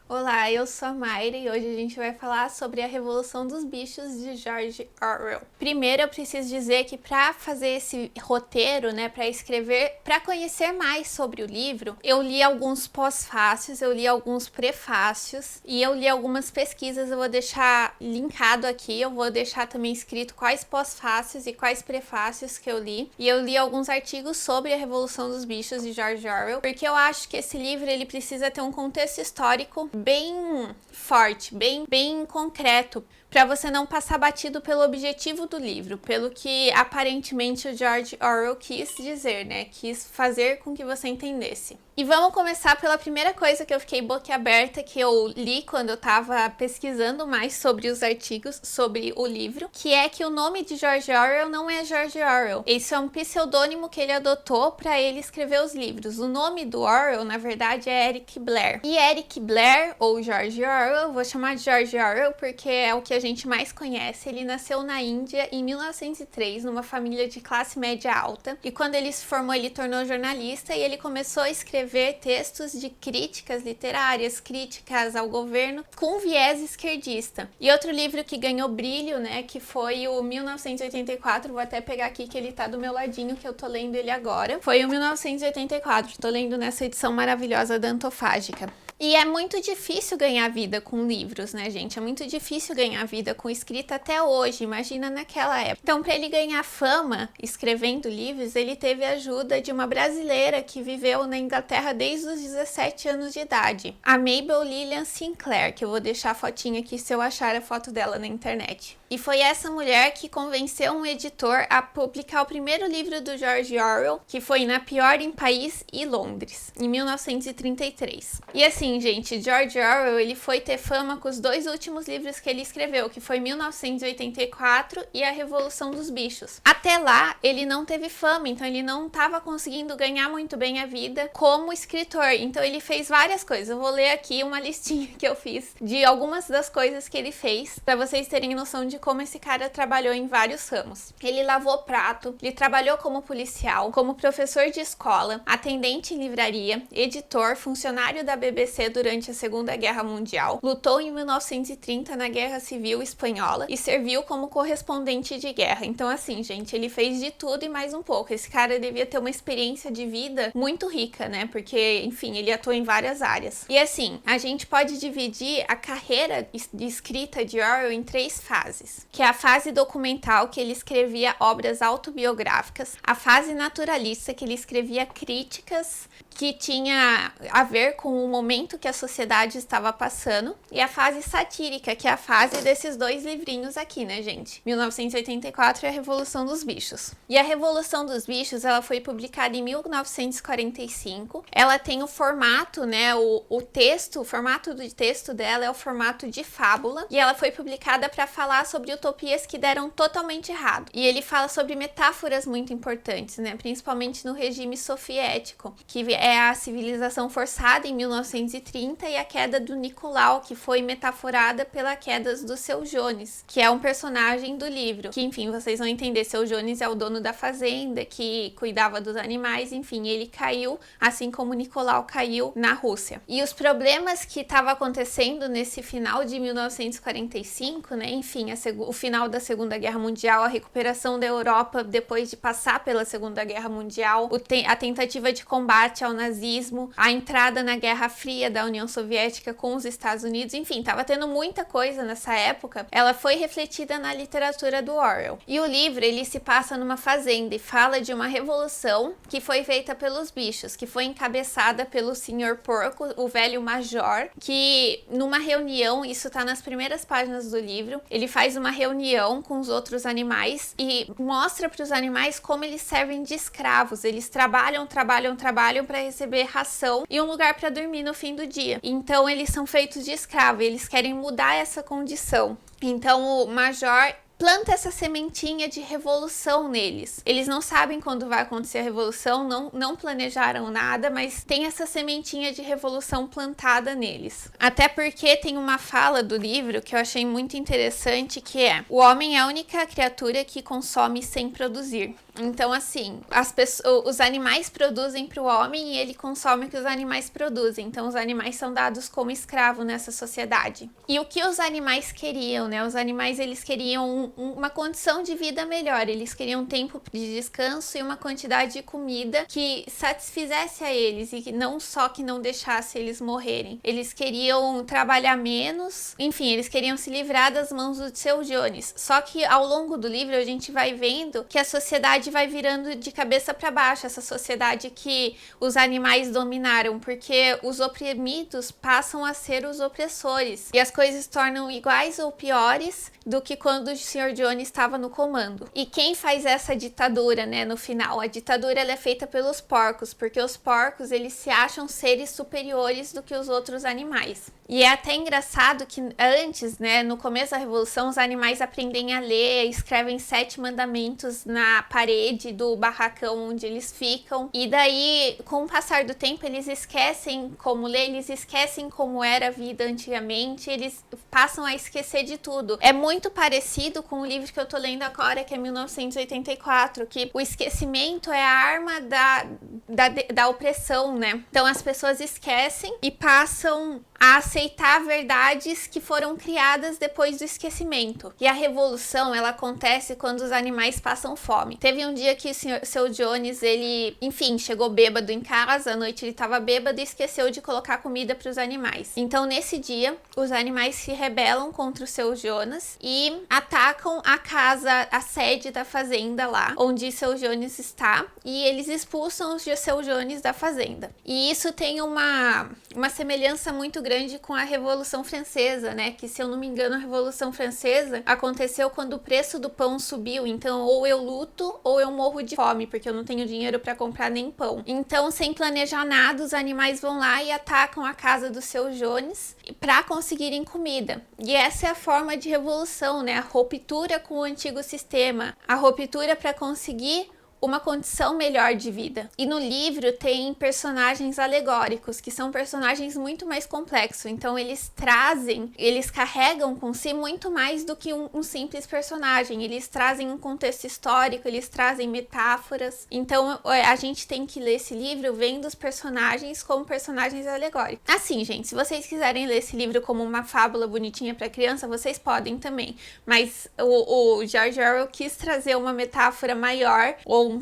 Olá, eu sou a Mayra e hoje a gente vai falar sobre a Revolução dos Bichos de George Orwell. Primeiro eu preciso dizer que para fazer esse roteiro, para escrever, para conhecer mais sobre o livro, eu li alguns pós-fácios, eu li alguns prefácios e eu li algumas pesquisas. Eu vou deixar linkado aqui, eu vou deixar também escrito quais pós-fácios e quais prefácios que eu li. E eu li alguns artigos sobre a Revolução dos Bichos de George Orwell, porque eu acho que esse livro ele precisa ter um contexto histórico bem forte, bem concreto, para você não passar batido pelo objetivo do livro, pelo que aparentemente o George Orwell quis dizer, quis fazer com que você entendesse. E vamos começar pela primeira coisa que eu fiquei boquiaberta, que eu li quando eu tava pesquisando mais sobre os artigos, sobre o livro, que é que o nome de George Orwell não é George Orwell. Esse é um pseudônimo que ele adotou para ele escrever os livros. O nome do Orwell, na verdade, é Eric Blair. E Eric Blair, ou George Orwell, eu vou chamar de George Orwell porque é o que a gente mais conhece. Ele nasceu na Índia em 1903, numa família de classe média alta. E quando ele se formou, ele tornou jornalista e ele começou a escrever textos de críticas literárias, críticas ao governo, com viés esquerdista. E outro livro que ganhou brilho, que foi o 1984, vou até pegar aqui que ele tá do meu ladinho, que eu tô lendo ele agora. Foi o 1984, tô lendo nessa edição maravilhosa da Antofágica. E é muito difícil ganhar vida com livros, gente? É muito difícil ganhar vida com escrita até hoje, imagina naquela época. Então, para ele ganhar fama escrevendo livros, ele teve a ajuda de uma brasileira que viveu na Inglaterra desde os 17 anos de idade, a Mabel Lillian Sinclair, que eu vou deixar a fotinha aqui se eu achar a foto dela na internet. E foi essa mulher que convenceu um editor a publicar o primeiro livro do George Orwell, que foi Na Pior em Paris e Londres, em 1933. E assim, gente, George Orwell ele foi ter fama com os dois últimos livros que ele escreveu, que foi 1984 e A Revolução dos Bichos. Até lá, ele não teve fama, então ele não estava conseguindo ganhar muito bem a vida como escritor. Então ele fez várias coisas. Eu vou ler aqui uma listinha que eu fiz de algumas das coisas que ele fez, para vocês terem noção de como esse cara trabalhou em vários ramos. Ele lavou prato, ele trabalhou como policial, como professor de escola, atendente em livraria, editor, funcionário da BBC durante a Segunda Guerra Mundial, lutou em 1930 na Guerra Civil Espanhola e serviu como correspondente de guerra. Então assim, gente, ele fez de tudo e mais um pouco. Esse cara devia ter uma experiência de vida muito rica, porque, enfim, ele atuou em várias áreas. E assim, a gente pode dividir a carreira de escrita de Orwell em 3 fases, que é a fase documental, que ele escrevia obras autobiográficas, a fase naturalista, que ele escrevia críticas que tinha a ver com o momento que a sociedade estava passando, e a fase satírica, que é a fase desses 2 livrinhos aqui, gente? 1984 e A Revolução dos Bichos. E A Revolução dos Bichos, ela foi publicada em 1945. Ela tem o formato, o formato do texto dela é o formato de fábula, e ela foi publicada para falar sobre utopias que deram totalmente errado. E ele fala sobre metáforas muito importantes, principalmente no regime soviético, que é a civilização forçada em 1930 e a queda do Nicolau, que foi metaforada pela queda do Seu Jones, que é um personagem do livro, que enfim, vocês vão entender, Seu Jones é o dono da fazenda, que cuidava dos animais, enfim, ele caiu, assim como Nicolau caiu na Rússia. E os problemas que estavam acontecendo nesse final de 1945, enfim, o final da Segunda Guerra Mundial, a recuperação da Europa depois de passar pela Segunda Guerra Mundial, a tentativa de combate ao nazismo, a entrada na Guerra Fria da União Soviética com os Estados Unidos, enfim, estava tendo muita coisa nessa época. Ela foi refletida na literatura do Orwell. E o livro, ele se passa numa fazenda e fala de uma revolução que foi feita pelos bichos, que foi encabeçada pelo Sr. Porco, o velho major, que numa reunião, isso tá nas primeiras páginas do livro, ele faz uma reunião com os outros animais e mostra para os animais como eles servem de escravos. Eles trabalham para receber ração e um lugar para dormir no fim do dia. Então eles são feitos de escravo e eles querem mudar essa condição. Então o major planta essa sementinha de revolução neles. Eles não sabem quando vai acontecer a revolução, não planejaram nada, mas tem essa sementinha de revolução plantada neles. Até porque tem uma fala do livro que eu achei muito interessante, que é: o homem é a única criatura que consome sem produzir. Então, assim, os animais produzem para o homem e ele consome o que os animais produzem. Então, os animais são dados como escravo nessa sociedade. E o que os animais queriam, né? Os animais, eles queriam uma condição de vida melhor. Eles queriam tempo de descanso e uma quantidade de comida que satisfizesse a eles e não só que não deixasse eles morrerem. Eles queriam trabalhar menos, enfim, eles queriam se livrar das mãos do Seu Jones. Só que ao longo do livro a gente vai vendo que a sociedade vai virando de cabeça para baixo, essa sociedade que os animais dominaram, porque os oprimidos passam a ser os opressores e as coisas se tornam iguais ou piores do que quando o Sr. Jones estava no comando. E quem faz essa ditadura, né, no final? A ditadura, ela é feita pelos porcos, porque os porcos, eles se acham seres superiores do que os outros animais. E é até engraçado que antes, né, no começo da Revolução, os animais aprendem a ler, escrevem 7 mandamentos na parede do barracão onde eles ficam. E daí, com o passar do tempo, eles esquecem como ler, eles esquecem como era a vida antigamente, eles passam a esquecer de tudo. É muito parecido com o livro que eu tô lendo agora, que é 1984, que o esquecimento é a arma da opressão, né? Então as pessoas esquecem e passam a aceitar verdades que foram criadas depois do esquecimento. E a revolução, ela acontece quando os animais passam fome. Teve um dia que o Seu Jones, ele, enfim, chegou bêbado em casa, à noite ele estava bêbado e esqueceu de colocar comida para os animais. Então, nesse dia, os animais se rebelam contra o Seu Jones e atacam a casa, a sede da fazenda lá, onde Seu Jones está, e eles expulsam os Seu Jones da fazenda. E isso tem uma semelhança muito grande com a Revolução Francesa, né? Que, se eu não me engano, a Revolução Francesa aconteceu quando o preço do pão subiu. Então, ou eu luto ou eu morro de fome, porque eu não tenho dinheiro para comprar nem pão. Então, sem planejar nada, os animais vão lá e atacam a casa do Seu Jones para conseguirem comida. E essa é a forma de revolução, né? A ruptura com o antigo sistema, a ruptura para conseguir uma condição melhor de vida. E no livro tem personagens alegóricos, que são personagens muito mais complexos. Então eles carregam com si muito mais do que um simples personagem. Eles trazem um contexto histórico, eles trazem metáforas. Então a gente tem que ler esse livro vendo os personagens como personagens alegóricos. Assim, gente, se vocês quiserem ler esse livro como uma fábula bonitinha para criança, vocês podem também. Mas o George Orwell quis trazer uma metáfora maior, ou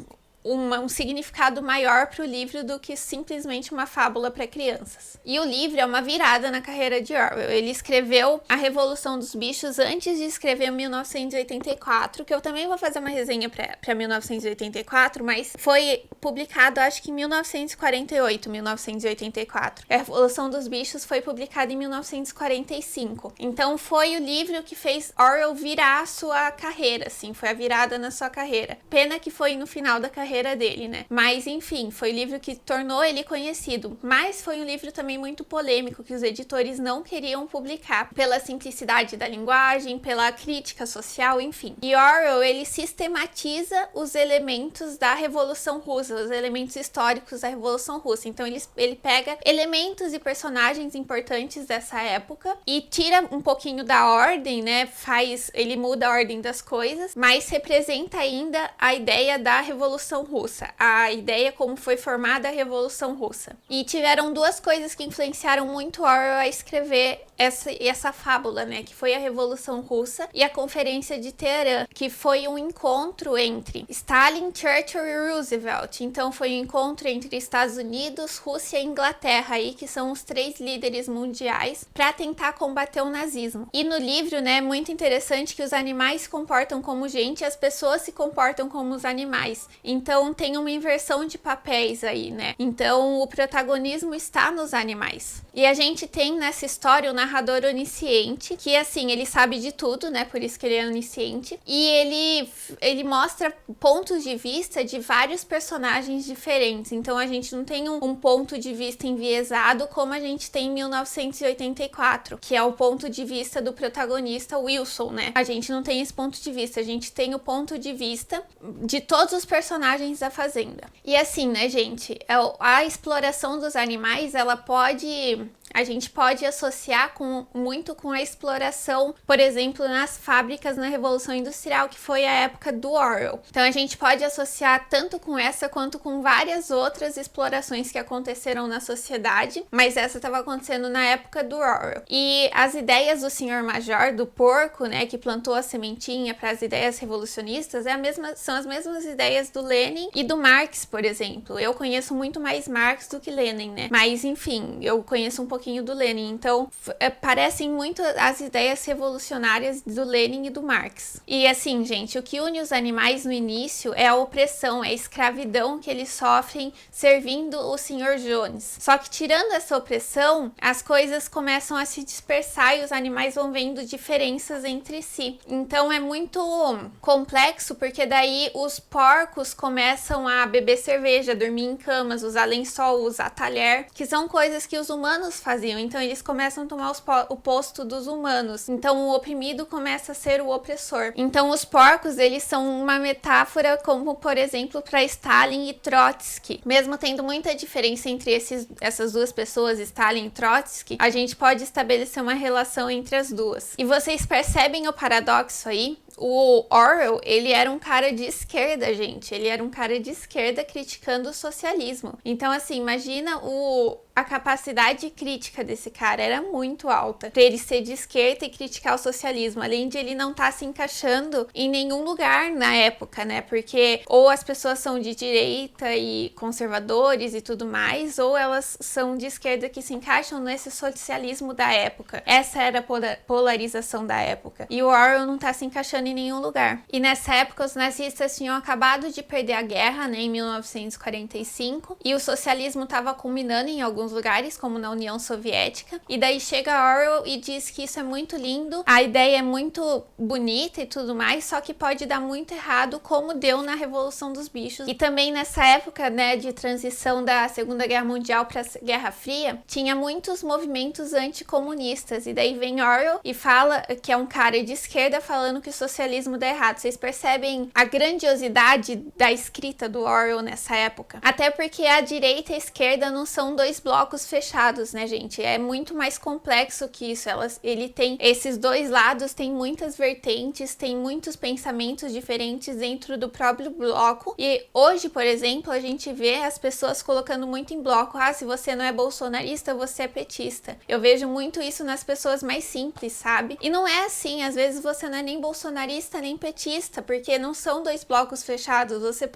um significado maior para o livro do que simplesmente uma fábula para crianças. E o livro é uma virada na carreira de Orwell. Ele escreveu A Revolução dos Bichos antes de escrever 1984, que eu também vou fazer uma resenha para 1984, mas foi publicado, acho que em 1948, 1984. A Revolução dos Bichos foi publicada em 1945. Então foi o livro que fez Orwell virar a sua carreira, assim, foi a virada na sua carreira. Pena que foi no final da carreira dele, né? Mas, enfim, foi o livro que tornou ele conhecido. Mas foi um livro também muito polêmico, que os editores não queriam publicar, pela simplicidade da linguagem, pela crítica social, enfim. E Orwell, ele sistematiza os elementos da Revolução Russa, os elementos históricos da Revolução Russa. Então, ele pega elementos e personagens importantes dessa época e tira um pouquinho da ordem, né? Ele muda a ordem das coisas, mas representa ainda a ideia da Revolução Russa, a ideia como foi formada a Revolução Russa. E tiveram duas coisas que influenciaram muito Orwell a escrever essa fábula, né, que foi a Revolução Russa e a Conferência de Teherã, que foi um encontro entre Stalin, Churchill e Roosevelt. Então foi um encontro entre Estados Unidos, Rússia e Inglaterra, aí, que são os 3 líderes mundiais, para tentar combater o nazismo. E no livro, né, é muito interessante que os animais se comportam como gente e as pessoas se comportam como os animais. Então Então tem uma inversão de papéis aí, né? Então o protagonismo está nos animais. E a gente tem nessa história o narrador onisciente, que assim, ele sabe de tudo, né? Por isso que ele é onisciente. E ele mostra pontos de vista de vários personagens diferentes. Então a gente não tem um ponto de vista enviesado como a gente tem em 1984, que é o ponto de vista do protagonista Wilson, né? A gente não tem esse ponto de vista, a gente tem o ponto de vista de todos os personagens da Fazenda. E assim, né, gente, a exploração dos animais, a gente pode associar muito com a exploração, por exemplo, nas fábricas na Revolução Industrial, que foi a época do Orwell. Então a gente pode associar tanto com essa quanto com várias outras explorações que aconteceram na sociedade, mas essa estava acontecendo na época do Orwell. E as ideias do Senhor Major, do porco, né, que plantou a sementinha para as ideias revolucionistas, são as mesmas ideias do Lenin e do Marx, por exemplo. Eu conheço muito mais Marx do que Lenin, né? Mas enfim, eu conheço um pouquinho do Lenin, então parecem muito as ideias revolucionárias do Lenin e do Marx. E assim, gente, o que une os animais no início é a opressão, é a escravidão que eles sofrem servindo o Sr. Jones. Só que tirando essa opressão, as coisas começam a se dispersar e os animais vão vendo diferenças entre si. Então é muito complexo, porque daí os porcos começam a beber cerveja, dormir em camas, usar lençol, usar talher, que são coisas que os humanos faziam. Então eles começam a tomar o posto dos humanos. Então o oprimido começa a ser o opressor. Então os porcos, eles são uma metáfora como, por exemplo, para Stalin e Trotsky. Mesmo tendo muita diferença entre essas duas pessoas, Stalin e Trotsky, a gente pode estabelecer uma relação entre as duas. E vocês percebem o paradoxo aí? O Orwell, ele era um cara de esquerda, gente. Ele era um cara de esquerda criticando o socialismo. Então, assim, imagina a capacidade crítica desse cara era muito alta. Pra ele ser de esquerda e criticar o socialismo. Além de ele não estar se encaixando em nenhum lugar na época, né? Porque ou as pessoas são de direita e conservadores e tudo mais, ou elas são de esquerda que se encaixam nesse socialismo da época. Essa era a polarização da época. E o Orwell não tá se encaixando em nenhum lugar. E nessa época os nazistas tinham acabado de perder a guerra, né, em 1945, e o socialismo estava culminando em alguns lugares, como na União Soviética. E daí chega Orwell e diz que isso é muito lindo, a ideia é muito bonita e tudo mais, só que pode dar muito errado, como deu na Revolução dos Bichos. E também nessa época, né, de transição da Segunda Guerra Mundial para a Guerra Fria, tinha muitos movimentos anticomunistas. E daí vem Orwell e fala que é um cara de esquerda falando que o socialismo dá errado. Vocês percebem a grandiosidade da escrita do Orwell nessa época? Até porque a direita e a esquerda não são dois blocos fechados, né, gente? É muito mais complexo que isso. Ele tem esses dois lados, tem muitas vertentes, tem muitos pensamentos diferentes dentro do próprio bloco. E hoje, por exemplo, a gente vê as pessoas colocando muito em bloco. Ah, se você não é bolsonarista, você é petista. Eu vejo muito isso nas pessoas mais simples, sabe? E não é assim. Às vezes você não é nem bolsonarista nem petista, porque não são dois blocos fechados. Você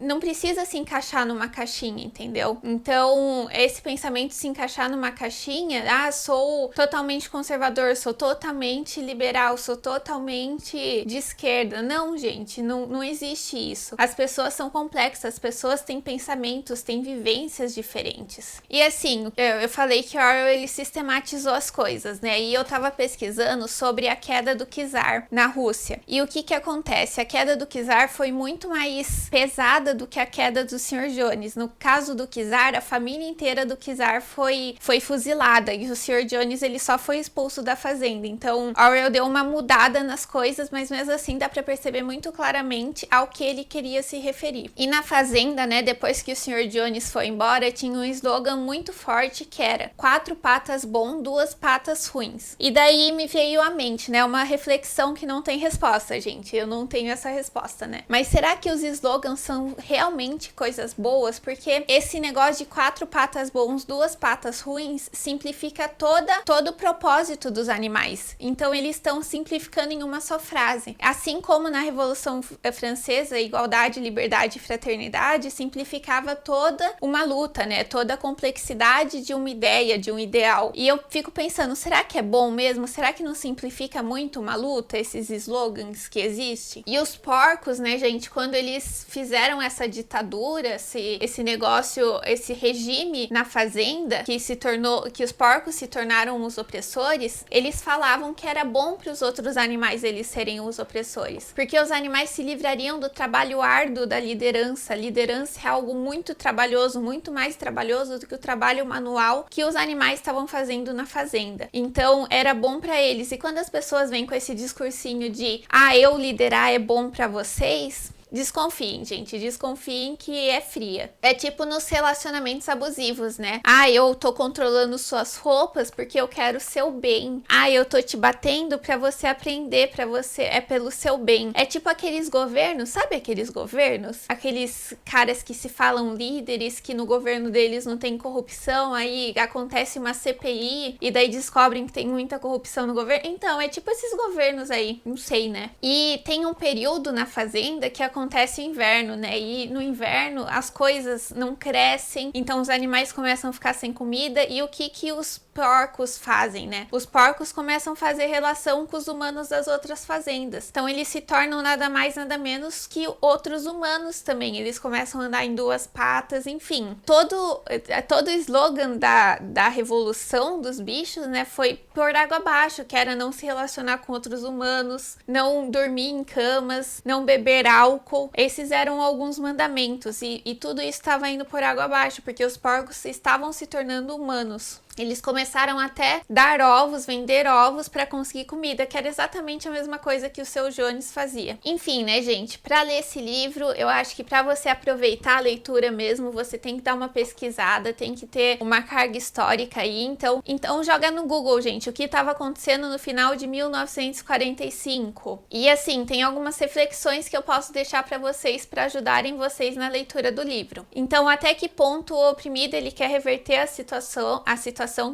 não precisa se encaixar numa caixinha, entendeu? Então, esse pensamento se encaixar numa caixinha, sou totalmente conservador, sou totalmente liberal, sou totalmente de esquerda. Não, gente, não existe isso. As pessoas são complexas, as pessoas têm pensamentos, têm vivências diferentes. E assim, eu falei que Orwell, ele sistematizou as coisas, né? E eu tava pesquisando sobre a queda do czar na Rússia. E o que acontece? A queda do czar foi muito mais pesada do que a queda do Sr. Jones. No caso do czar, a família inteira do czar foi fuzilada, e o Sr. Jones, ele só foi expulso da fazenda. Então, Orwell deu uma mudada nas coisas, mas mesmo assim dá pra perceber muito claramente ao que ele queria se referir. E na fazenda, né, depois que o Sr. Jones foi embora, tinha um slogan muito forte que era 4 patas bom, 2 patas ruins. E daí me veio à mente, né, uma reflexão que não tem resposta, gente. Eu não tenho essa resposta, né? Mas será que os slogans são realmente coisas boas? Porque esse negócio de 4 patas bom uns duas patas ruins simplifica todo o propósito dos animais. Então eles estão simplificando em uma só frase. Assim como na Revolução Francesa, igualdade, liberdade e fraternidade simplificava toda uma luta, né? Toda a complexidade de uma ideia, de um ideal. E eu fico pensando, será que é bom mesmo? Será que não simplifica muito uma luta, esses slogans que existem? E os porcos, né, gente, quando eles fizeram essa ditadura, esse negócio, esse regime na fazenda, que os porcos se tornaram os opressores, eles falavam que era bom para os outros animais eles serem os opressores, porque os animais se livrariam do trabalho árduo da liderança. A liderança é algo muito trabalhoso, muito mais trabalhoso do que o trabalho manual que os animais estavam fazendo na fazenda. Então era bom para eles. E quando as pessoas vêm com esse discursinho de eu liderar é bom para vocês, desconfiem, gente, desconfiem que é fria. É tipo nos relacionamentos abusivos, né? Eu tô controlando suas roupas porque eu quero o seu bem. Eu tô te batendo pra você aprender, é pelo seu bem. É tipo aqueles governos, sabe aqueles governos? Aqueles caras que se falam líderes, que no governo deles não tem corrupção, aí acontece uma CPI e daí descobrem que tem muita corrupção no governo. Então, é tipo esses governos aí, não sei, né? E tem um período na fazenda que acontece o inverno, né? E no inverno as coisas não crescem, então os animais começam a ficar sem comida. E o que os porcos fazem, né? Os porcos começam a fazer relação com os humanos das outras fazendas. Então eles se tornam nada mais, nada menos que outros humanos também. Eles começam a andar em duas patas, enfim. Todo o slogan da revolução dos bichos, né, foi por água abaixo, que era não se relacionar com outros humanos, não dormir em camas, não beber álcool. Esses eram alguns mandamentos e tudo isso estava indo por água abaixo, porque os porcos estavam se tornando humanos. Eles começaram até dar ovos, vender ovos para conseguir comida, que era exatamente a mesma coisa que o Seu Jones fazia. Enfim, né, gente? Para ler esse livro, eu acho que para você aproveitar a leitura mesmo, você tem que dar uma pesquisada, tem que ter uma carga histórica aí. Então joga no Google, gente, o que estava acontecendo no final de 1945. E assim, tem algumas reflexões que eu posso deixar para vocês para ajudarem vocês na leitura do livro. Então, até que ponto o oprimido ele quer reverter a situação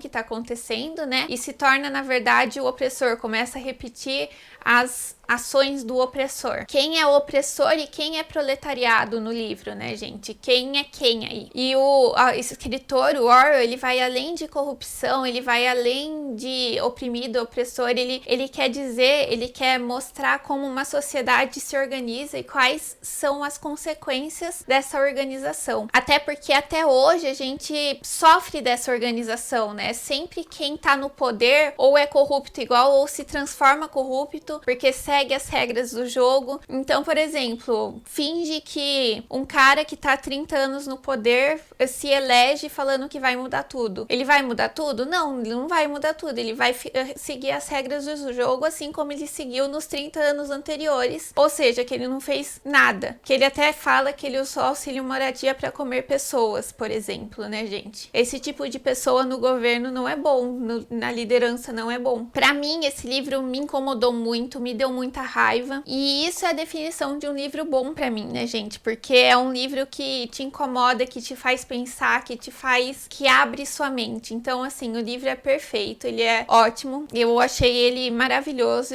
que está acontecendo, né? E se torna, na verdade, o opressor, começa a repetir as ações do opressor. Quem é opressor e quem é proletariado no livro, né, gente? Quem é quem aí? E o escritor, o Orwell, ele vai além de corrupção, ele vai além de oprimido, opressor, ele quer dizer, ele quer mostrar como uma sociedade se organiza e quais são as consequências dessa organização. Até porque até hoje a gente sofre dessa organização, né? Sempre quem tá no poder ou é corrupto igual ou se transforma corrupto porque segue as regras do jogo. Então, por exemplo, finge que um cara que tá há 30 anos no poder se elege falando que vai mudar tudo. Ele vai mudar tudo? Não, ele não vai mudar tudo. Ele vai seguir as regras do jogo assim como ele seguiu nos 30 anos anteriores. Ou seja, que ele não fez nada. Que ele até fala que ele usou auxílio moradia para comer pessoas, por exemplo, né, gente? Esse tipo de pessoa no governo não é bom, na liderança não é bom. Para mim, esse livro me incomodou muito, me deu muita raiva. E isso é a definição de um livro bom pra mim, né, gente? Porque é um livro que te incomoda, que te faz pensar, que abre sua mente. Então, assim, o livro é perfeito, ele é ótimo. Eu achei ele maravilhoso.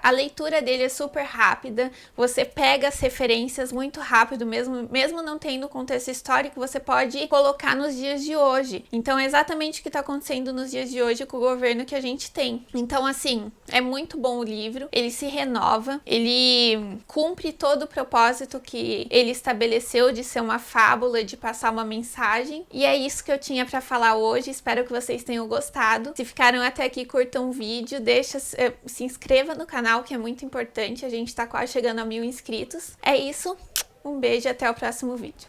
A leitura dele é super rápida. Você pega as referências muito rápido, mesmo não tendo contexto histórico, você pode colocar nos dias de hoje. Então, é exatamente o que tá acontecendo nos dias de hoje com o governo que a gente tem. Então, assim, é muito bom o livro. Ele se renova, ele cumpre todo o propósito que ele estabeleceu de ser uma fábula, de passar uma mensagem. E é isso que eu tinha pra falar hoje. Espero que vocês tenham gostado. Se ficaram até aqui, curtam o vídeo, se inscreva no canal, que é muito importante. A gente tá quase chegando a 1000 inscritos. É isso, um beijo e até o próximo vídeo.